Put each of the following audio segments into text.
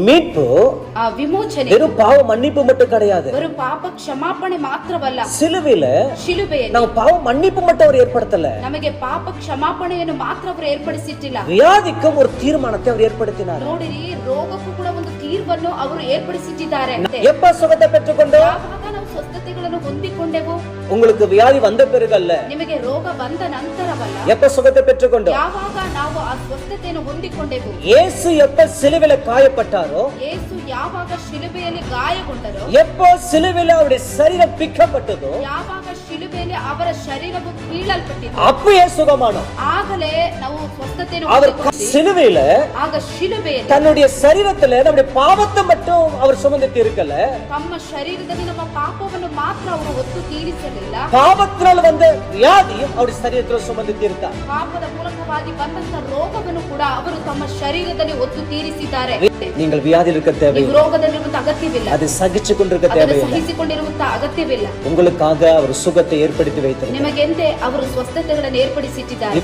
மீட்பு விமோச்சனை வெறும் பாவ மன்னிப்பு மட்டும் கிடையாது. ஒரு பாಪ ಕ್ಷಮಾಪಣೆ ಮಾತ್ರವಲ್ಲ. ಶಿಲುಬೆಯಲ್ಲಿ ನಾವು ಪಾವ ಮನ್ನಿಪು மட்டும் அவர் ஏற்படுத்தல. ನಮಗೆ ಪಾಪ ಕ್ಷಮಾಪಣೆಯನ್ನು ಮಾತ್ರ ಅವರು ಏರ್ಪಡಿಸಿಟ್ಟಿಲ್ಲ. ವ್ಯಾಧಿக்கும் ஒரு தீர்மானத்தை அவர் ஏற்படுத்தினார். ನೋಡಿರಿ, ರೋಗಕ್ಕೂ ಕೂಡ ಒಂದು ತೀರ್ಪನ್ನು ಅವರು ಏರ್ಪಡಿಸಿಟ್ಟಿದ್ದಾರೆ. எப்ப சுகத்தை பெற்றுக்கொண்டோம்? ಯಾವಾಗ ನಾವು ಸ್ವಸ್ಥತೆಗಳನ್ನು ಹೊಂದಿಕೊಂಡೆವು? உங்களுக்கு வியாதி வந்த பிறகல்ல, ನಿಮಗೆ ರೋಗ ಬಂದ ನಂತರವಲ್ಲ. எப்ப சுகத்தை பெற்றுக்கொண்டோம்? ಯಾವಾಗ ನಾವು ಆ ಸ್ವಸ್ಥತೆಯನ್ನು ಹೊಂದಿಕೊಂಡೆವು? ಯೇಸು எப்ப சிலுவையில காயப்பட்டாரோ, ಯೇಸು ಯಾವಾಗ ಶಿಲುಬೆಯಲ್ಲಿ ಗಾಯಗೊಂಡರೋ, எப்போ சிலுவையில அவருடைய சரீரம் பிக்கப்பட்டதோ, ಯಾವಾಗ ಶಿಲುಬೆಯಲ್ಲಿ ಅವರ ಶರೀರವು ಕೀಳಲ್ಪಟ್ಟಿತು, அப்பவே சுகமானோம். ಆಗಲೇ ನಾವು ಸ್ವಸ್ಥತೆಯನ್ನು அவர் சிலுவையில ಆಗ ಶಿಲುಬೆಯಲ್ಲಿ தன்னுடைய சரீரத்துல நம்முடைய பாவத்தை மட்டும் அவர் சுமந்து தீர்க்கல, ತಮ್ಮ ಶರೀರದಲ್ಲಿ ನಮ್ಮ ಪಾಪವನ್ನು ಮಾತ್ರ ಅವರು ಹೊತ್ತು ತೀರಿಸಲಿಲ್ಲ, பாவத்தினால் வந்த வியாதியும் அவருடைய சரீரத்துல சுமந்து தீர்த்தார். ಪಾಪದ ಮೂಲಕವಾಗಿ ಬಂದಂತ ರೋಗವನ್ನು ಕೂಡ ಅವರು ತಮ್ಮ ಶರೀರದಲ್ಲಿ ಹೊತ್ತು ತೀರಿಸಿದ್ದಾರೆ. நீங்கள் வியாதியில் இருக்க தேவையில்லை, ರೋಗದಲ್ಲಿರುವಂತ ಅಗತ್ಯವಿಲ್ಲ, அதை சகிச்சு கொண்டிருக்க தேவையில்லை. ಸಹಿಸಿಕೊಂಡಿರುವಂತ ಅಗತ್ಯವಿಲ್ಲ. உங்களுக்காக அவர் சுகத்தை ஏற்படுத்தி வைத்தார். ನಿಮಗೆಂದೇ ಅವರು ಸ್ವಸ್ಥತೆಗಳನ್ನು ಏರ್ಪಡಿಸಿಟ್ಟಿದ್ದಾರೆ.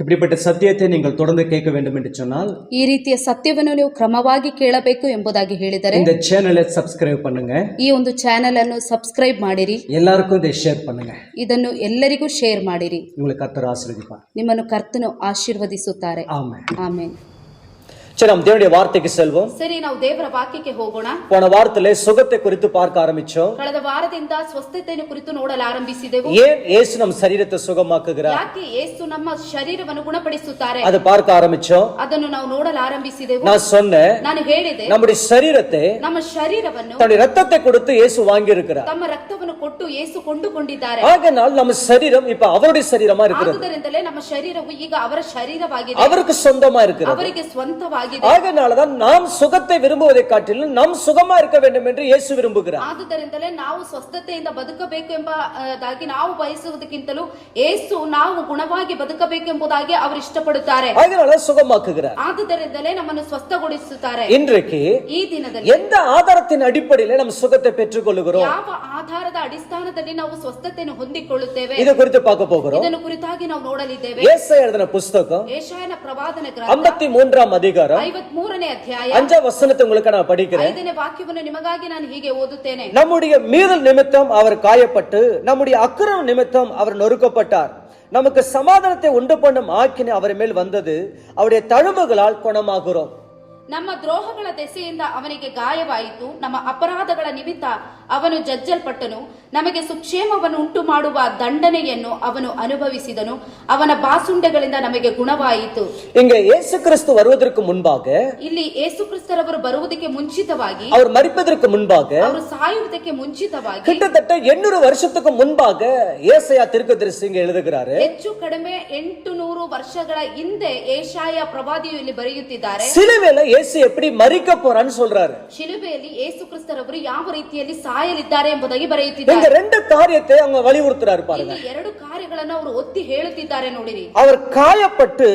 இப்படிப்பட்ட சத்தியத்தை நீங்கள் தொடர்ந்து கேட்க வேண்டும் என்று சொன்னால், ಈ ರೀತಿಯ ಸತ್ಯವನ್ನು ನೀವು ಕ್ರಮವಾಗಿ ಕೇಳಬೇಕು ಎಂಬುದಾಗಿ ಹೇಳಿದರೆ இந்த சேனலை சப்ஸ்கிரைப் பண்ணுங்க, ಈ ಒಂದು ಚಾನೆಲ್ ಅನ್ನು ಸಬ್ಸ್ಕ್ರೈಬ್ ಮಾಡಿರಿ, எல்லாருக்கும் இதை ஷேர் பண்ணுங்க. ಇದನ್ನು ಎಲ್ಲರಿಗೂ ಶೇರ್ ಮಾಡಿರಿ. உங்களுக்கு கர்த்தர் ஆசீர்வதிப்பார். ನಿಮ್ಮನ್ನು ಕರ್ತನು ಆಶೀರ್ವದಿಸುತ್ತಾರೆ. ஆமென். ಆಮೆನ್. சரி, நாம் தேவனுடைய வார்த்தைக்கு செல்வோம். ಸರಿ, ನಾವು ದೇವರ ವಾಕ್ಯಕ್ಕೆ ಹೋಗೋಣ. போன வாரத்திலே சுகத்தை குறித்து பார்க்க ஆரம்பிச்சோம். ಕಳೆದ ವಾರದಿಂದ ಸ್ವಸ್ಥತೆಯನ್ನು ಕುರಿತು ನೋಡಲು ಆರಂಭಿಸಿದೆವು. ஏன் இயேசு நம் சரீரத்தை சுகமாக்குகிறார், ಯಾಕೆ ಯೇಸು ನಮ್ಮ ಶರೀರವನ್ನು ಗುಣಪಡಿಸುತ್ತಾರೆ, அது பார்க்க ஆரம்பிச்சோம். ಅದನ್ನು ನಾವು ನೋಡಲು ಆರಂಭಿಸಿದೆವು. நான் சொன்னேன், ನಾನು ಹೇಳಿದೆ, நம்முடைய சரீரத்தை ನಮ್ಮ ಶರೀರವನ್ನು தன்னுடைய ரத்தத்தை கொடுத்து இயேசு வாங்கி இருக்கிறார். ತಮ್ಮ ರಕ್ತವನ್ನು ಕೊಟ್ಟು ಯೇಸು ಕೊಂಡುಕೊಂಡಿದ್ದಾರೆ. ஆகையால் நம்ம சரீரம் இப்ப அவருடைய சரீரமா இருக்கிறது. ಆದುದರಿಂದಲೇ ನಮ್ಮ ಶರೀರವು ಈಗ ಅವರ ಶರೀರವಾಗಿದೆ, அவருக்கு சொந்தமா இருக்கிறது. ಅವರಿಗೆ ಸ್ವಂತವಾಗಿದೆ. ஆகையால் நாம் சுகத்தை விரும்புவதை காட்டிலும் நாம் சுகமா இருக்க வேண்டும் என்று இயேசு விரும்புகிறார். ಆದುದರಿಂದಲೇ ನಾವು ಸ್ವಸ್ಥತೆಯಿಂದ ಬದುಕಬೇಕು ಎಂಬುದಾಗಿ ನಾವು ಬಯಸುವುದಕ್ಕಿಂತಲೂ ಯೇಸು ನಾವು ಗುಣವಾಗಿ ಬದುಕಬೇಕು ಎಂಬುದಾಗಿ ಅವರು ಇಷ್ಟಪಡುತ್ತಾರೆ. ஆகையால் சுகமாக்குகிறார். ಆದುದರಿಂದಲೇ ನಮ್ಮನ್ನು ಸ್ವಸ್ಥಗೊಳಿಸುತ್ತಾರೆ. இன்றைக்கு ಈ ದಿನದಲ್ಲಿ எந்த ஆதாரத்தின் அடிப்படையில் நாம் சுகத்தை பெற்றுக் கொள்கிறோம், ಯಾವ ಆಧಾರದ ಅಡಿಸ್ಥಾನದಲ್ಲಿ ನಾವು ಸ್ವಸ್ಥತೆಯನ್ನು ಹೊಂದಿಕೊಳ್ಳುತ್ತೇವೆ, இது குறித்து பார்க்க போகிறோம். ಇದನ್ನು ಕುರಿತಾಗಿ ನಾವು ನೋಡಲಿದ್ದೇವೆ. ஏசாயா எழுதின புத்தகம் ಯೆಶಾಯನ ಪ್ರವಾದನ ಗ್ರಂಥ 53ஆம் அதிகாரம் 53ನೇ ಅಧ್ಯಾಯ 5ஆம் வசனத்தை உங்களுக்கு நான் படிக்கிறேன். 5ನೇ ವಾಕ್ಯವನ್ನು ನಿಮಗಾಗಿ ನಾನು ಹೀಗೆ ಓದುತ್ತೇನೆ. நம்முடைய மீறல் நிமித்தம் அவர் காயப்பட்டு நம்முடைய அக்கிரம நிமித்தம் அவர் நொறுக்கப்பட்டார், நமக்கு சமாதானத்தை உண்டு பண்ணும் ஆக்கினை அவர் மேல் வந்தது, அவருடைய தழும்புகளால் குணமாகிறோம். ನಮ್ಮ ದ್ರೋಹಗಳ ದೆಸೆಯಿಂದ ಅವನಿಗೆ ಗಾಯವಾಯಿತು, ನಮ್ಮ ಅಪರಾಧಗಳ ನಿಮಿತ್ತ ಅವನು ಜಜ್ಜಲ್ಪಟ್ಟನು, ನಮಗೆ ಸುಕ್ಷೇಮವನ್ನು ಉಂಟು ಮಾಡುವ ದಂಡನೆಯನ್ನು ಅವನು ಅನುಭವಿಸಿದನು, ಅವನ ಬಾಸುಂಡೆಗಳಿಂದ ನಮಗೆ ಗುಣವಾಯಿತು. இங்க இயேசு கிறிஸ்து வருவதற்கு முன்பாக, ಇಲ್ಲಿ ಯೇಸು ಕ್ರಿಸ್ತರವರು ಬರುವುದಕ್ಕೆ ಮುಂಚಿತವಾಗಿ, அவர் மரிப்பதற்கு முன்பாக, ಅವರು ಸಾಯುವುದಕ್ಕೆ ಮುಂಚಿತವಾಗಿ கிட்டத்தட்ட 800 வருஷத்துக்கு முன்பாக ஏசாயா தீர்க்கதரிசி இங்க எழுதுகிறாரு. ಹೆಚ್ಚು ಕಡಿಮೆ 800 ವರ್ಷಗಳ ಹಿಂದೆ ಯೆಶಾಯ ಪ್ರವಾದಿಯು ಇಲ್ಲಿ ಬರೆಯುತ್ತಿದ್ದಾರೆ. சிலுவையில இயேசு எப்படி மரிக்க போறான்னு சொல்றாரு. ಶಿಲುಬೆಯಲ್ಲಿ ಯೇಸು ಕ್ರಿಸ್ತರವರು ಯಾವ ರೀತಿಯಲ್ಲಿ ಸಾಯಲಿದ್ದಾರೆ ಎಂಬುದಾಗಿ ಬರೆಯುತ್ತಿದ್ದಾರೆ. இந்த ரெண்டு காரியத்தை அவங்க வலியுறுத்துறாரு பாருங்க. ಇಲ್ಲಿ ಎರಡು ಕಾರ್ಯಗಳನ್ನು ಅವರು ಒತ್ತಿ ಹೇಳುತ್ತಿದ್ದಾರೆ ನೋಡಿರಿ. அவர் காயப்பட்டு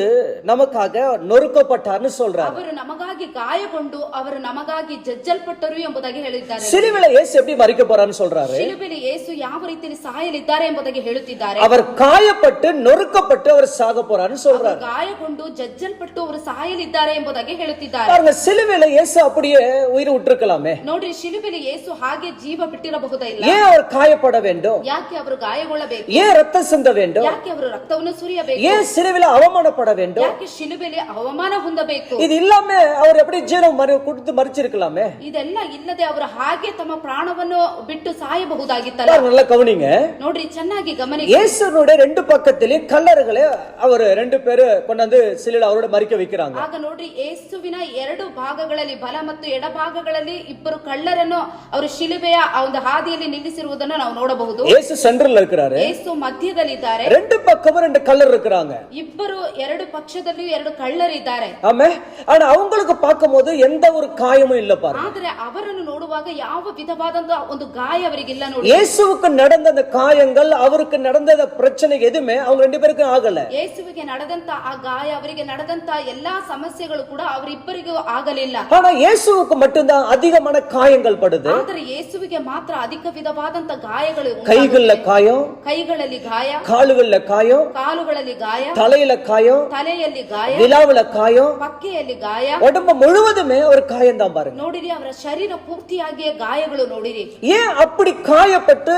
நமக்காக நொறுக்கப்பட்டார்னு சொல்றாரு. ಅವರು ನಮಗಾಗಿ ಗಾಯಗೊಂಡು ಅವರು ನಮಗಾಗಿ ಜಜ್ಜಲ್ಪಟ್ಟರು ಎಂಬುದಾಗಿ ಹೇಳಿದ್ದಾರೆ. சிலுவையில இயேசு எப்படி மரிக்க போறான்னு சொல்றாரு. ಶಿಲುಬೆಯಲ್ಲಿ ಯೇಸು ಯಾವ ರೀತಿಯಲ್ಲಿ ಸಾಯಲಿದ್ದಾರೆ ಎಂಬುದಾಗಿ ಹೇಳುತ್ತಿದ್ದಾರೆ. அவர் காயப்பட்டு நொறுக்கப்பட்டு அவர் சாக போறான்னு சொல்றாரு. ಗಾಯಗೊಂಡು ಜಜ್ಜಲ್ಪಟ್ಟು ಅವರು ಸಾಯಲಿದ್ದಾರೆ ಎಂಬುದಾಗಿ ಹೇಳುತ್ತಿದ್ದಾರೆ. பாருங்க, சிலுவையில இயேசு அப்படியே உயிர் விட்டுருக்கலாமே. ನೋಡ್ರಿ, ಶಿಲುಬೆಯಲ್ಲಿ ಯೇಸು ಹಾಗೆ ಜೀವ ಬಿಟ್ಟಿರಬಹುದಾ ಇಲ್ಲ? ஏன் அவர் காயப்பட வேண்டும்? ಯಾಕೆ ಅವರು ಗಾಯಗೊಳ್ಳಬೇಕು? ஏன் ரத்தம் சிந்த வேண்டும்? ಯಾಕೆ ಅವರು ರಕ್ತವನ್ನು ಸುರಿಯಬೇಕು? ஏன் சிலுவையில அவமானப்பட வேண்டும்? ಯಾಕೆ ಶಿಲುಬೆಯಲ್ಲಿ ಅವಮಾನ ಹೊಂದಬೇಕು? இது இல்லாம அவர் எப்படி ஜீவம் கொடுத்து மரிச்சிருக்கலாமே. ಇದೆಲ್ಲ ಇಲ್ಲದೆ ಅವರು ಹಾಗೆ ತಮ್ಮ ಪ್ರಾಣವನ್ನು ಬಿಟ್ಟು ಸಾಯಬಹುದಾಗಿತ್ತಲ್ಲ. நல்லா கவனிங்க, ನೋಡ್ರಿ, ಚೆನ್ನಾಗಿ ಗಮನಿಸಿ. இயேசுனுடைய ரெண்டு பக்கத்திலே கல்லறுகளை அவர் ரெண்டு பேரு கொண்டாந்து சிலுவையில அவரோட மரிக்க வைக்கிறாங்க. ಆಗ ನೋಡ್ರಿ, ಯೇಸುವಿನ ಎರಡು ಭಾಗಗಳಲ್ಲಿ, ಬಲ ಮತ್ತು ಎಡಭಾಗಗಳಲ್ಲಿ ಇಬ್ಬರು ಕಳ್ಳರನ್ನು ಅವರು ಶಿಲುಬೆಯ ಆ ಒಂದು ಹಾದಿಯಲ್ಲಿ ನಿಲ್ಲಿಸಿರುವುದನ್ನು ನಾವು ನೋಡಬಹುದು. இயேசு சென்டர்ல இருக்கிறாரு, ಯೇಸು ಮಧ್ಯದಲ್ಲಿದ್ದಾರೆ, ரெண்டு பக்கமும் ரெண்டு கல்லர் இருக்கிறாங்க. ಇಬ್ಬರು ಎರಡು ಪಕ್ಷದಲ್ಲಿಯೂ ಎರಡು ಕಳ್ಳರಿದ್ದಾರೆ. ஆமே, ஆனா அவங்களுக்கு பார்க்கும்போது எந்த ஒரு காயமும் இல்ல பாருங்க. ಆದರೆ ಅವರನ್ನು ನೋಡುವಾಗ ಯಾವ ವಿಧವಾದಂತ ಒಂದು ಗಾಯ ಅವರಿಗಿಲ್ಲ ನೋಡಿ. இயேசுவுக்கு நடந்த அந்த காயங்கள், அவருக்கு நடந்த பிரச்சனை எதுவுமே அவங்க ரெண்டு பேருக்கும் ஆகல. ಯೇಸುವಿಗೆ ನಡೆದಂತ ಆ ಗಾಯ, ಅವರಿಗೆ ನಡೆದಂತ ಎಲ್ಲಾ ಸಮಸ್ಯೆಗಳು ಕೂಡ ಅವರಿಬ್ಬರಿಗೂ ಯಾರಿಗೂ ಆಗಲಿಲ್ಲ. ஆனா இயேசுவுக்கு மட்டும்தான் அதிகமான காயங்கள் படுது. ಆದರೆ ಯೇಸುವಿಗೆ ಮಾತ್ರ ಅಧಿಕ ವಿಧವಾದಂತ ಗಾಯಗಳು கைகள்ல காயம், ಕೈಗಳಲ್ಲಿ ಗಾಯ, காலுகள்ல காயம், ಕಾಲುಗಳಲ್ಲಿ ಗಾಯ, தலையில காயம், ತಲೆಯಲ್ಲಿ ಗಾಯ, விலாவுல காயம், ಪಕ್ಕೆಯಲ್ಲಿ ಗಾಯ, உடம்பு முழுவதுமே ஒரு காயம் தான் பாருங்க. ನೋಡಿರಿ ಅವರ ಶರೀರ ಪೂರ್ತಿಯಾಗಿ ಗಾಯಗಳು ನೋಡಿರಿ. ஏன் அப்படி காயப்பட்டு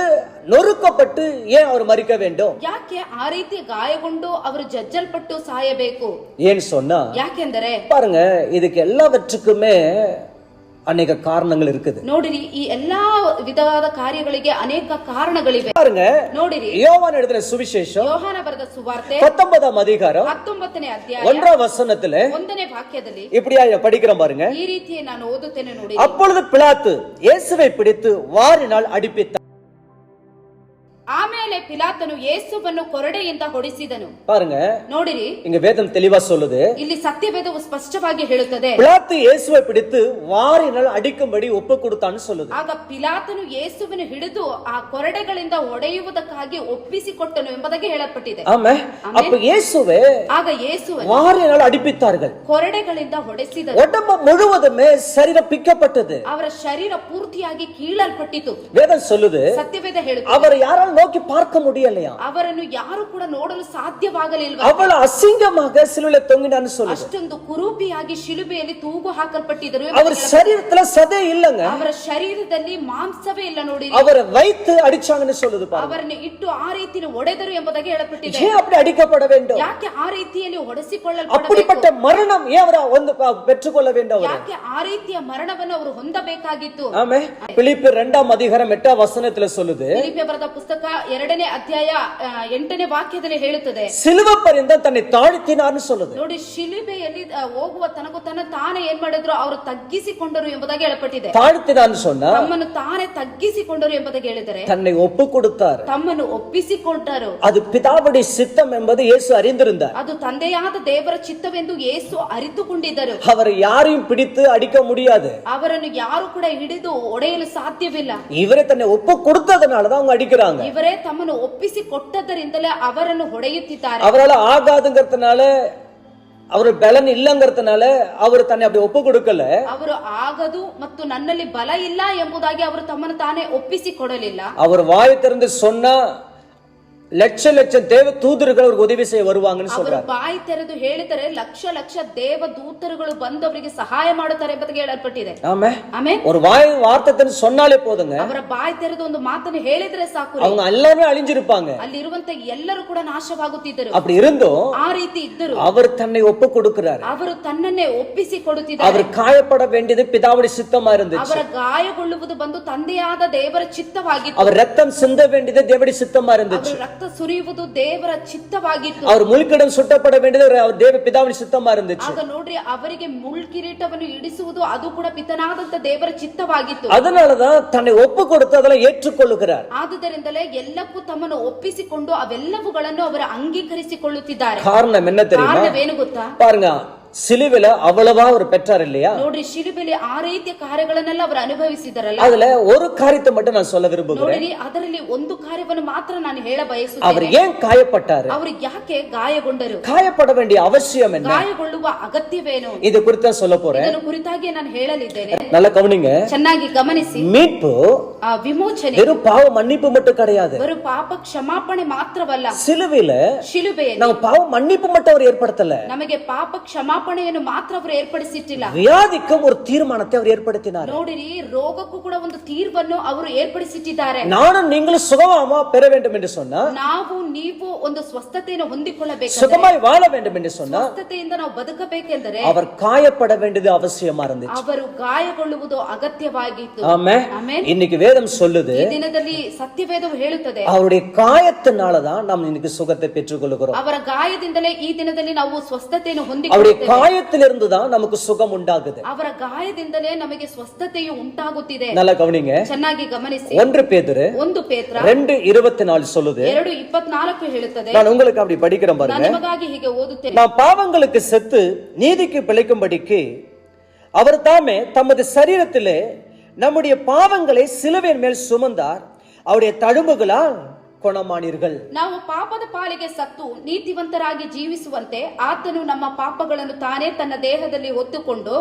நொறுக்கப்பட்டு ஏன் அவர் மரிக்க வேண்டும்? ಯಾಕೆ ಆ ರೀತಿ ಗಾಯಗೊಂಡು ಅವರು ಜಜ್ಜಲ್ಪಟ್ಟು ಸಾಯಬೇಕು? ஏன் சொன்னா ಯಾಕೆಂದರೆ பாருங்க, இதுக்கு எல்லாவற்றுக்குமே ಅನೇಕ ಕಾರಣಗಳು இருக்குது. ನೋಡಿರಿ, ಈ ಎಲ್ಲಾ ವಿಧವಾದ ಕಾರ್ಯಗಳಿಗೆ ಅನೇಕ ಕಾರಣಗಳಿವೆ. பாருங்க, ನೋಡಿರಿ, யோவான் எழுதின சுவிசேஷம் ಯೋಹಾನ ಬರೆದ ಸುವಾರ್ತೆ 19ஆம் அதிகாரம் 19ನೇ ಅಧ್ಯಾಯ 1ஆம் வசனத்திலே 1ನೇ ವಾಕ್ಯದಲ್ಲಿ இப்படியா படிக்கிறோம் பாருங்க. ಈ ರೀತಿ ನಾನು ಓದುತ್ತೇನೆ ನೋಡಿ. அப்பொழுது பிலாத்து இயேசுவை பிடித்து வாரினால் அடிப்பித்தார். ಆಮೇಲೆ ಪಿಲಾತನು ಯೇಸುವನ್ನು ಕೊರಡೆಯಿಂದ ಹೊಡಿಸಿದನು. பாருங்க, ನೋಡಿರಿ, இங்க வேதம் தெளிவா சொல்லுது. ಇಲ್ಲಿ ಸತ್ಯವೇದವು ಸ್ಪಷ್ಟವಾಗಿ ಹೇಳುತ್ತದೆ. பிலாத்து இயேசுவை பிடித்து வாரினால் அடிக்கும்படி ஒப்பு கொடுத்தான்னு சொல்லுது. ಆಗ ಪಿಲಾತನು ಯೇಸುವನ್ನು ಹಿಡಿದು ಆ ಕೊರಡೆಗಳಿಂದ ಹೊಡೆಯುವುದಕ್ಕಾಗಿ ಒಪ್ಪಿಸಿಕೊಟ್ಟನು ಎಂಬುದಾಗಿ ಹೇಳಲ್ಪಟ್ಟಿದೆ. ஆமே, அப்ப இயேசுவே ಆಗ ಯೇಸುವನ್ನು வாரினால் அடிப்பித்தார்கள். ಕೊರಡೆಗಳಿಂದ ಹೊಡೆಸಿದರು. உடம்பு முழுவதுமே சரீரம் பிக்கப்பட்டது. ಅವರ ಶರೀರ ಪೂರ್ತಿಯಾಗಿ ಕೀಳಲ್ಪಟ್ಟಿತು. வேதம் சொல்லுது, ಸತ್ಯವೇದ ಹೇಳುತ್ತದೆ, அவர் யாரால் நோக்கி பார்க்க முடியலையா, ಅವರನ್ನು ಯಾರು ಕೂಡ ನೋಡಲು ಸಾಧ್ಯವಾಗಲಿಲ್ಲ. அவ்வளவு அசிங்கமாக சிலுவையில தொங்கினான்னு சொல்லுது. ಅಷ್ಟೊಂದು ಕುರೂಪಿಯಾಗಿ ಶಿಲುಬೆಯಲ್ಲಿ ತೂಗು ಹಾಕಲ್ಪಟ್ಟಿದ್ದರು. அவர் சரீரத்துல சதை இல்லங்க, ಅವರ ಶರೀರದಲ್ಲಿ ಮಾಂಸವೇ ಇಲ್ಲ. ನೋಡಿ, அவரை வைத்து அடிச்சாங்கன்னு சொல்லுது. ಅವರನ್ನು ಇಟ್ಟು ಆ ರೀತಿಯಲ್ಲಿ ಹೊಡೆದರು ಎಂಬುದಾಗಿ ಹೇಳಲ್ಪಟ್ಟಿದೆ. ஏன் அப்படி அடிக்கப்பட வேண்டும்? ಯಾಕೆ ಆ ರೀತಿಯಲ್ಲಿ ಹೊಡೆಸಿಕೊಳ್ಳಲ್ಪಡಬೇಕು? அப்படிப்பட்ட மரணம் ஏன் அவர் பெற்றுக்கொள்ள வேண்டும்? ಯಾಕೆ ಆ ರೀತಿಯ ಮರಣವನ್ನು ಅವರು ಹೊಂದಬೇಕಾಗಿತ್ತು? ஆமே, பிலிப்பியர் 2ஆம் அதிகாரம் 8ஆம் வசனத்துல சொல்லுது. ಫಿಲಿಪ್ಪಿಯ ಬರೆದ ಪುಸ್ತಕ 2ನೇ ಅಧ್ಯಾಯ 8ನೇ ವಾಕ್ಯದಲ್ಲಿ ಹೇಳುತ್ತದೆ, சிலுவை பரியந்தம் தன்னை தாழ்த்தினார்னு சொல்லுது. ನೋಡಿ, ಶಿಲುಬೆಯಲ್ಲಿ ಹೋಗುವ ತನಕ ತಾನೇ ಏನ್ ಮಾಡಿದ್ರು, ಅವರು ತಗ್ಗಿಸಿಕೊಂಡರು ಎಂಬುದಾಗಿ ಹೇಳಲ್ಪಟ್ಟಿದೆ. தாழ்த்தினார்னு சொன்னா ತಮ್ಮನ್ನು ತಾನೇ ತಗ್ಗಿಸಿಕೊಂಡರು ಎಂಬುದಾಗಿ ಹೇಳಿದರೆ தன்னை ஒப்பு கொடுத்தார். ತಮ್ಮನ್ನು ಒಪ್ಪಿಸಿಕೊಂಡರು. அது பிதாவுடைய சித்தம் என்பது இயேசு அறிந்திருந்தார். ಅದು ತಂದೆಯಾದ ದೇವರ ಚಿತ್ತವೆಂದು ಯೇಸು ಅರಿತುಕೊಂಡಿದ್ದರು. அவர் யாரையும் பிடித்து அடிக்க முடியாது. ಅವರನ್ನು ಯಾರು ಕೂಡ ಹಿಡಿದು ಒಡೆಯಲು ಸಾಧ್ಯವಿಲ್ಲ. இவரே தன்னை ஒப்பு கொடுத்ததனாலதான் அவங்க அடிக்கிறாங்க. ಇವರೇ ತಮ್ಮನ್ನು ಒಪ್ಪಿಸಿ ಕೊಟ್ಟದರಿಂದಲೇ ಅವರನ್ನು ಹೊಡೆಯುತ್ತಿದ್ದಾರೆ. அவரால் ஆகாதுங்கிறதுனால, அவர் பலன் இல்லங்கிறதுனால அவர் தன்னை அப்படி ஒப்பு கொடுக்கல. ಅವರು ಆಗದು ಮತ್ತು ನನ್ನಲ್ಲಿ ಬಲ ಇಲ್ಲ ಎಂಬುದಾಗಿ ಅವರು ತಮ್ಮನ್ನು ತಾನೇ ಒಪ್ಪಿಸಿ ಕೊಡಲಿಲ್ಲ. அவர் வாய் திறந்து சொன்னா லட்ச லட்சம் தேவ தூதர்கள் அவருக்கு உதவி செய்ய வருவாங்கன்னு ಅವರು சொல்றாரு. ಬಾಯಿ ತೆರೆದು ಹೇಳಿದರೆ ಲಕ್ಷ ಲಕ್ಷ ದೇವ ದೂತರುಗಳು ಬಂದು ಅವರಿಗೆ ಸಹಾಯ ಮಾಡುತ್ತಾರೆ ಎಂಬುದಾಗಿ ಹೇಳಲ್ಪಟ್ಟಿದೆ. ஆமே, ಆಮೆನ್. ஒரு வாய் வார்த்தை சொன்னாலே போதுங்க, ಅವರ ಬಾಯಿ ತೆರೆದು ಒಂದು ಮಾತನ್ನು ಹೇಳಿದ್ರೆ ಸಾಕು, அவங்க எல்லாமே அழிஞ்சிருப்பாங்க. ಅಲ್ಲಿರುವಂತ ಎಲ್ಲರೂ ಕೂಡ ನಾಶವಾಗುತ್ತಿದ್ದರು. அப்படி இருந்தும் ಆ ರೀತಿ ಇದ್ದರು. அவர் தன்னை ஒப்பு கொடுக்கிறார். ಅವರು ತನ್ನನ್ನೇ ಒಪ್ಪಿಸಿ ಕೊಡುತ್ತಿದ್ದಾರೆ. அவர் காயப்பட வேண்டியது பிதாவுடைய சித்தமா இருந்துச்சு. ಅವರ ಗಾಯಗೊಳ್ಳುವುದು ಬಂದು ತಂದೆಯಾದ ದೇವರ ಚಿತ್ತವಾಗಿತ್ತು. அவர் ரத்தம் சிந்த வேண்டியது தேவனுடைய சித்தமா இருந்துச்சு. ರಕ್ತ ಸುರಿಯುವುದು ದೇವರ ಚಿತ್ತವಾಗಿತ್ತು. அவர் முள்கிடம் சுட்டப்பட வேண்டியது தேவ பிதாவுடைய சித்தமா இருந்துச்சு. ಆಗ ನೋಡ್ರಿ, ಅವರಿಗೆ ಮುಳ್ಕಿರೀಟವನ್ನು ಇಡಿಸುವುದು ಅದು ಕೂಡ ಪಿತನಾದಂತ ದೇವರ ಚಿತ್ತವಾಗಿತ್ತು. அதனாலதான் தன்னை ஒப்பு கொடுத்து அதெல்லாம் ஏற்றுக்கொள்ளுகிறார். ಆದುದರಿಂದಲೇ ಎಲ್ಲಕ್ಕೂ ತಮ್ಮನ್ನು ಒಪ್ಪಿಸಿಕೊಂಡು ಅವೆಲ್ಲವುಗಳನ್ನು ಅವರು ಅಂಗೀಕರಿಸಿಕೊಳ್ಳುತ್ತಿದ್ದಾರೆ. காரணம் என்ன தெரியுமா? ಕಾರಣವೇನು ಗೊತ್ತಾ? பாருங்க, சிலுவையில அவ்வளவா அவர் பெற்றார் இல்லையா? ನೋಡ್ರಿ, ಶಿಲುಬೆಯಲ್ಲಿ ಆ ರೀತಿಯ ಕಾರ್ಯಗಳನ್ನೆಲ್ಲ ಅವರು ಅನುಭವಿಸಿದರಲ್ಲ. அதுல ஒரு காரியத்தை மட்டும் நான் சொல்ல விரும்புகிறேன். ನೋಡಿರಿ, ಅದರಲ್ಲಿ ಒಂದು ಕಾರ್ಯವನ್ನು ಮಾತ್ರ ನಾನು ಹೇಳ அவர் ಬಯಸುತ್ತೇನೆ. ஏன் காயப்பட்டாரு? ಅವರು ಯಾಕೆ ಗಾಯಗೊಂಡರು? காயப்பட வேண்டிய அவசியம் என்ன? ಗಾಯಗೊಳ್ಳುವ ಅಗತ್ಯವೇನು? இது குறித்து சொல்ல போறேன். ಇದನ್ನು ಕುರಿತಾಗಿ ನಾನು ಹೇಳಲಿದ್ದೇನೆ. நல்லா கவனிங்க. ಚೆನ್ನಾಗಿ ಗಮನಿಸಿ. மீட்பு ಆ ವಿಮೋಚನೆ வெறும் பாவ மன்னிப்பு மட்டும் கிடையாது. ಬರು ಪಾಪ ಕ್ಷಮಾಪಣೆ ಮಾತ್ರವಲ್ಲ. சிலுவையில ಶಿಲುಬೆಯಲ್ಲಿ நம்ம பாவ மன்னிப்பு மட்டும் அவர் ஏற்படுத்தல, ನಮಗೆ ಪಾಪ ಕ್ಷಮಾಪಣೆಯನ್ನು ಮಾತ್ರ ಅವರು ಏರ್ಪಡಿಸಿಟ್ಟಿಲ್ಲ. வியாதிக்கும் ஒரு தீர்மானத்தை அவர் ஏற்படுத்தினார். ನೋಡಿರಿ, ರೋಗಕ್ಕೂ ಕೂಡ ಒಂದು ತೀರ್ವನ್ನು ಅವರು ಏರ್ಪಡಿಸಿಟ್ಟಿದ್ದಾರೆ. நானும் நீங்களும் சுகமா பெற வேண்டும் என்று சொன்னா, ನಾವು ನೀವು ಒಂದು ಸ್ವಸ್ಥತೆಯನ್ನು ಹೊಂದಿಕೊಳ್ಳಬೇಕು, சுகமாய் வாழ வேண்டும் என்று சொன்னா, ಸ್ವಸ್ಥತೆಯಿಂದ ನಾವು ಬದುಕಬೇಕೆಂದರೆ அவர் காயப்பட வேண்டியது அவசியமா இருந்துச்சு. ಅವರು ಗಾಯಗೊಳ್ಳುವುದು ಅಗತ್ಯವಾಗಿತ್ತು. ஆமென். ಆಮೆನ್. இன்னைக்கு வேதம் சொல்லுது, ಈ ದಿನದಲ್ಲಿ ಸತ್ಯವೇದವು ಹೇಳುತ್ತದೆ, அவருடைய காயத்தினாலதான் நாம் இன்னைக்கு சுகத்தை பெற்றுக்கொள்கிறோம். ಅವರ ಗಾಯದಿಂದಲೇ ಈ ದಿನದಲ್ಲಿ ನಾವು ಸ್ವಸ್ಥತೆಯನ್ನು அவருடைய ಹೊಂದಿಕೊಳ್ಳುತ್ತೇವೆ. காயத்திலிருந்து தான் நமக்கு சுகம் உண்டாகுது. ಅವರ ಗಾಯದಿಂದಲೇ ನಮಗೆ ಸ್ವಸ್ಥತೆಯು ಉಂಟಾಗುತ್ತಿದೆ. நல்லா கவனிங்க. ಚೆನ್ನಾಗಿ ಗಮನಿಸಿ. 1 பேதுரு 1 ಪೇತ್ರ 2:24 சொல்லுது. 2:24 ಹೇಳುತ್ತದೆ. நான் உங்களுக்கு அப்படி படிக்கிறேன் ನಾನು பாருங்க. ನಿಮಗಾಗಿ ಹೀಗೆ ಓದುತ್ತೇನೆ. நாம் பாவங்களுக்கு செத்து நீதிக்கு பிழைக்கும்படிக்கு அவர் தாமே தமது சரீரத்திலே நம்முடைய பாவங்களை சிலுவையின் மேல் சுமந்தார், அவருடைய தழும்புகளால் குணமானீர்கள். ನಾವು ಪಾಪದ ಪಾಲಿಗೆ ಸತ್ತು ನೀತಿವಂತರಾಗಿ ಜೀವಿಸುವಂತೆ ಆತನು ನಮ್ಮ ಪಾಪಗಳನ್ನು ತಾನೇ ತನ್ನ ದೇಹದಲ್ಲಿ ಹೊತ್ತುಕೊಂಡು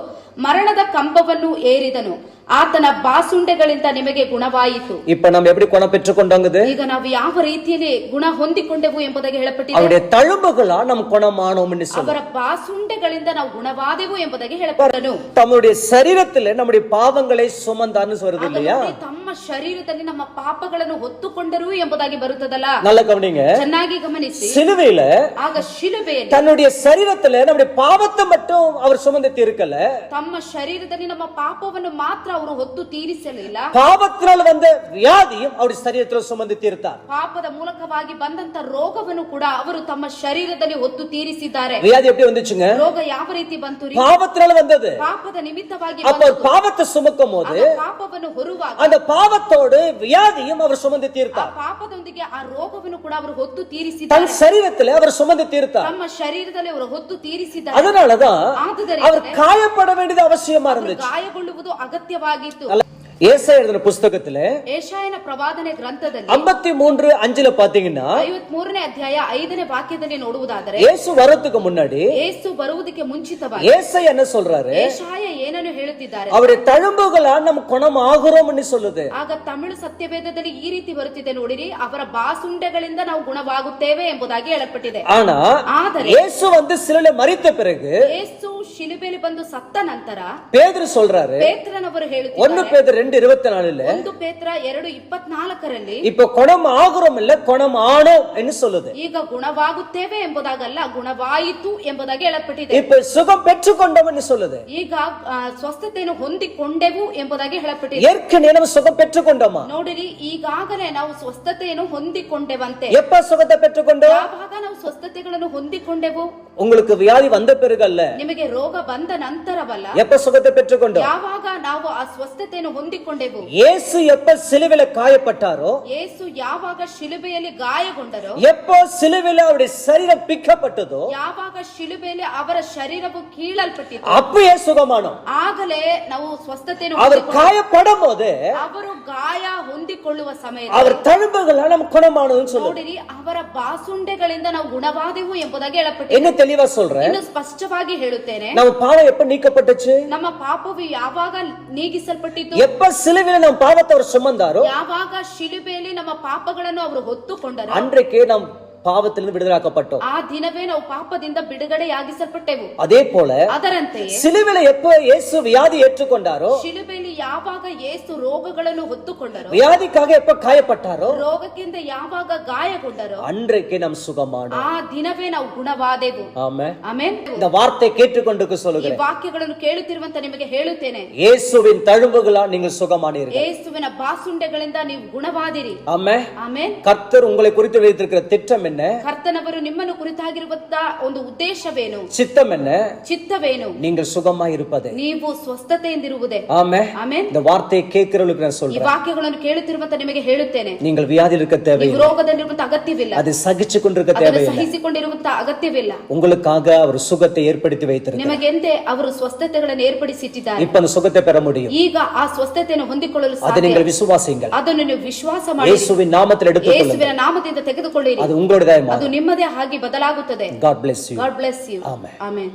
ಮರಣದ ಕಂಬವನ್ನು ಏರಿದನು. ಆತನ ಬಾಸುಂಡೆಗಳಿಂದ ನಿಮಗೆ ಗುಣವಾಯಿತು. இப்ப நம்ம எப்படி குணம் பெற்றுக்கொண்டாங்குது? ಈಗ ನಾವು ಯಾವ ರೀತಿಯಲ್ಲಿ ಗುಣ ಹೊಂದಿಕೊಂಡೆವು ಎಂಬುದಾಗಿ ಹೇಳಲ್ಪಟ್ಟಿದೆ. அவருடைய தழும்புகளா நம் குணமானோம்னு சொல்றார். ಅವರ ಬಾಸುಂಡೆಗಳಿಂದ ನಾವು ಗುಣವಾದೆವು ಎಂಬುದಾಗಿ ಹೇಳಲ್ಪಟ್ಟನು. தம்முடைய சரீரத்திலே நம்முடைய பாவங்களை சுமந்தார்னு வருது இல்லையா? ತಮ್ಮ ಶರೀರದಲ್ಲಿ ನಮ್ಮ ಪಾಪಗಳನ್ನು ಹೊತ್ತುಕೊಂಡರು ಎಂಬುದಾಗಿ ಬರುತ್ತದಲ್ಲ. நல்ல கவனிங்க, ಚೆನ್ನಾಗಿ ಗಮನಿಸಿ. சிலுவையில ಆಗ ಶಿಲುಬೆಯಲ್ಲಿ தன்னுடைய சரீரத்திலே நம்முடைய பாவத்தை மட்டும் அவர் சுமந்து தீர்க்கல, ತಮ್ಮ ಶರೀರದಲ್ಲಿ ನಮ್ಮ ಪಾಪವನ್ನು ಮಾತ್ರ ಅವರು ಹೊತ್ತು ತೀರಿಸಲಿಲ್ಲ, பாவத்தினால் வந்த வியாதியும் அவருடைய சரீரத்தில் சுமந்து தீர்த்தார். ಪಾಪದ ಮೂಲಕವಾಗಿ ಬಂದಂತ ರೋಗವನ್ನು ಕೂಡ ಅವರು ತಮ್ಮ ಶರೀರದಲ್ಲಿ ಹೊತ್ತು ತೀರಿಸಿದ್ದಾರೆ. வியாதி எப்படி வந்துச்சுங்க? ರೋಗ ಯಾವ ರೀತಿ ಬಂತು? பாவத்தினால வந்தது. ಪಾಪದ ನಿಮಿತ್ತವಾಗಿ அப்ப பாவத்தை சுமக்கும் போது ಪಾಪವನ್ನು ಹೊರುವಾಗ அந்த பாவத்தோடு வியாதியும் அவர் சுமந்து தீர்த்தார். ಪಾಪದೊಂದಿಗೆ ಆ ರೋಗವನ್ನು ಕೂಡ ಅವರು ಹೊತ್ತು தன் ತೀರಿಸಿದ್ದಾರೆ. சரீரத்திலே அவர் சுமந்து தீர்த்தார். ತಮ್ಮ ಶರೀರದಲ್ಲಿ ಅವರು ಹೊತ್ತು ತೀರಿಸಿದ್ದಾರೆ. அதனாலதான் ಆದುದರಿಂದ அவர் காயப்பட வேண்டியது அவசியமா இருந்துச்சு. ಗಾಯಗೊಳ್ಳುವುದು ಅಗತ್ಯವಾಗಿತ್ತು. ஏசாயா எழுதின புத்தகத்திலே ಏಷಾಯನ ಪ್ರವಾದನೆ ಗ್ರಂಥದಲ್ಲಿ 53:5 பாத்தீங்கன்னா 53ನೇ ಅಧ್ಯಾಯ 5ನೇ ವಾಕ್ಯದಲ್ಲಿ ನೋಡುವುದಾದರೆ, இயேசு வரதுக்கு முன்னாடி ಯೇಸು ಬರುವುದಕ್ಕೆ ಮುಂಚಿತವಾಗಿ ஏசாயா என்ன சொல்றாரு? ಏಷಾಯ ಏನನ್ನು ಹೇಳುತ್ತಿದ್ದಾರೆ? அவருடைய தழும்புகளா நம்ம குணம் ஆகுறோம்னு சொல்லுது. ಆಗ ತಮಿಳು ಸತ್ಯವೇದದಲ್ಲಿ ಈ ರೀತಿ ಬರುತ್ತಿದೆ ನೋಡಿರಿ, ಅವರ ಬಾಸುಂಡೆಗಳಿಂದ ನಾವು ಗುಣವಾಗುತ್ತೇವೆ ಎಂಬುದಾಗಿ ಹೇಳಲ್ಪಟ್ಟಿದೆ. ஆனா ಆದರೆ இயேசு வந்து சிலுவையில மரித்த பிறகு ಯೇಸು ಶಿಲುಬೆಯಲ್ಲಿ ಬಂದು ಸತ್ತ ನಂತರ பேதுரு சொல்றாரு, ಪೇತ್ರನವರು 1 ಹೇಳುತ್ತಿದ್ದಾರೆ, பேதுரு 2:24 1 ಪೇತ್ರ 2:24ರಲ್ಲಿ இப்ப குணம் ஆகுறோம் இல்ல குணம் ஆனோம் என்று சொல்லுது. ಈಗ ಗುಣವಾಗುತ್ತೇವೆ ಎಂಬುದಾಗಲ್ಲ, ಗುಣವಾಯಿತು ಎಂಬುದಾಗಿ ಹೇಳಲ್ಪಟ್ಟಿದೆ. இப்ப சுகம் பெற்றுக்கொண்டோம் என்று சொல்லுது. ಈಗ ಸ್ವಸ್ಥತೆಯನ್ನು ಹೊಂದಿಕೊಂಡೆವು ಎಂಬುದಾಗಿ ಹೇಳಲ್ಪಟ್ಟಿದೆ. ஏற்கனவே நம்ம சுகம் பெற்றுக்கொண்டோமா? ನೋಡಿರಿ, ಈಗಾಗಲೇ ನಾವು ಸ್ವಸ್ಥತೆಯನ್ನು ಹೊಂದಿಕೊಂಡೆವಂತೆ. எப்ப சுகத்தை பெற்றுக்கொண்டோம்? ಯಾವಾಗ ನಾವು ಸ್ವಸ್ಥತೆಗಳನ್ನು ಹೊಂದಿಕೊಂಡೆವು? உங்களுக்கு வியாதி வந்த பிறகு அல்ல, ನಿಮಗೆ ರೋಗ ಬಂದ ನಂತರವಲ್ಲ, எப்ப சுகத்தை பெற்றுக்கொண்டோம்? ಯಾವಾಗ ನಾವು ಆ ಸ್ವಸ್ಥತೆಯನ್ನು ಹೊಂದಿಕೊಂಡೆವು? இயேசு எப்ப சிலுவையில காயப்பட்டாரோ, ಯೇಸು ಯಾವಾಗ ಶಿಲುಬೆಯಲ್ಲಿ ಗಾಯಗೊಂಡರೋ, எப்போ சிலுவையில அவருடைய சரீரம் பிக்கப்பட்டதோ, ಯಾವಾಗ ಶಿಲುಬೆಯಲ್ಲಿ ಅವರ ಶರೀರವು ಕೀಳಲ್ಪಟ್ಟಿತು, அப்பயே சுகமானோம். ಆಗಲೇ ನಾವು ಸ್ವಸ್ಥತೆಯನ್ನು அவர் ಹೊಂದಿಕೊಂಡೆವು. காயப்படும் போது ಅವರು ಗಾಯ ಹೊಂದಿಕೊಳ್ಳುವ ಸಮಯದಲ್ಲಿ அவர் தழும்புகளால் நம்ம குணமானதுன்னு சொல்லுது. ನೋಡಿರಿ, ಅವರ ಬಾಸುಂಡೆಗಳಿಂದ ನಾವು ಗುಣವಾದೆವು ಎಂಬುದಾಗಿ ಹೇಳಲ್ಪಟ್ಟಿದೆ. என்ன தெளிவா சொல்றேன், ಇನ್ನು ಸ್ಪಷ್ಟವಾಗಿ ಹೇಳುತ್ತೇನೆ, நம்ம பாவம் எப்ப நீக்கப்பட்டுச்சு? ನಮ್ಮ ಪಾಪವು ಯಾವಾಗ ನೀಗಿಸಲ್ಪಟ್ಟಿತು? எப்ப சிலுவையில நம்ம பாவத்தை அவர் சுமந்தாரோ, ಯಾವಾಗ ಶಿಲುಬೆಯಲ್ಲಿ ನಮ್ಮ ಪಾಪಗಳನ್ನು ಅವರು ಹೊತ್ತುಕೊಂಡರು, அன்றைக்கே நாம் பாவத்திலிருந்து விடுதலாக்கப்பட்டோம். ಆ ದಿನವೇ ನಾವು ಪಾಪದಿಂದ ಬಿಡುಗಡೆಯಾಗಿಸಲ್ಪಟ್ಟೆವು. அதே போல ಅದರಂತೆಯೇ சிலுவையில எப்ப இயேசு வியாதி ஏற்றுக்கொண்டாரோ, ಶಿಲುಬೆಯಲ್ಲಿ ಯಾವಾಗ ಯೇಸು ರೋಗಗಳನ್ನು ಹೊತ್ತುಕೊಂಡರು, வியாதிக்காக எப்ப காயப்பட்டாரோ, ರೋಗಕ್ಕಿಂತ ಯಾವಾಗ ಗಾಯಗೊಂಡರು, அன்றைக்கே நாம் சுகமானோம். ಆ ದಿನವೇ ನಾವು ಗುಣವಾದೆವು. ஆமென். ಆಮೆನ್. இந்த வார்த்தை கேட்டுக்கொண்டு ಈ சொல்லுகிறேன், ವಾಕ್ಯಗಳನ್ನು ಕೇಳುತ್ತಿರುವಂತ ನಿಮಗೆ ಹೇಳುತ್ತೇನೆ, இயேசுவின் தழும்புகளால் நீங்கள் சுகமானீர்கள். ಯೇಸುವಿನ ಬಾಸುಂಡೆಗಳಿಂದ ನೀವು ಗುಣವಾದಿರಿ. ஆமென். ಆಮೆನ್. கர்த்தர் உங்களை குறித்து வைத்திருக்கிற திட்டம் என்ன? ಕರ್ತನವರು ನಿಮ್ಮನ್ನು ಕುರಿತಾಗಿರುವಂತ ಒಂದು ಉದ್ದೇಶವೇನು? சித்தம் என்ன? ಚಿತ್ತವೇನು? நீங்கள் சுகமாய் இருப்பது. ನೀವು ಸ್ವಸ್ಥತೆಯಿಂದಿರುವುದೇ. ஆமென். ಆಮೆನ್. இந்த வார்த்தையை கேட்கிறவங்களுக்கு நான் ಈ சொல்றேன், ವಾಕ್ಯಗಳನ್ನು ಕೇಳುತ್ತಿರುವಂತ ನಿಮಗೆ ಹೇಳುತ್ತೇನೆ, நீங்கள் வியாதியில் இருக்க ನೀವು தேவையில்லை, ರೋಗದಲ್ಲಿರುವಂತ ಅಗತ್ಯವಿಲ್ಲ, அது சகிச்சு கொண்டிருக்க ಅದನ್ನು தேவையில்லை. ಸಹಿಸಿಕೊಂಡಿರುವಂತ ಅಗತ್ಯವಿಲ್ಲ. உங்களுக்காக அவர் சுகத்தை ஏற்படுத்தி வைத்திருக்கிறார். ನಿಮಗೆಂದೇ ಅವರು ಸ್ವಸ್ಥತೆಗಳನ್ನು ಏರ್ಪಡಿಸಿಟ್ಟಿದ್ದಾರೆ. இப்ப அந்த சுகத்தை பெற முடியும். ಈಗ ಆ ಸ್ವಸ್ಥತೆಯನ್ನು ಹೊಂದಿಕೊಳ್ಳಲು அதை ಸಾಧ್ಯ. நீங்கள் விசுவாசிங்கள். ಅದನ್ನು ನೀವು ವಿಶ್ವಾಸ ಮಾಡಿ இயேசுவின் நாமத்தில் எடுத்துக்கொள்ளுங்கள். ಯೇಸುವಿನ ನಾಮದಿಂದ ತೆಗೆದುಕೊಳ್ಳಿರಿ. அது உங்களுடையதாய் ಅದು மாறும். ನಿಮ್ಮದೇ ಆಗಿ ಬದಲಾಗುತ್ತದೆ. God bless you. God bless you. Amen. Amen.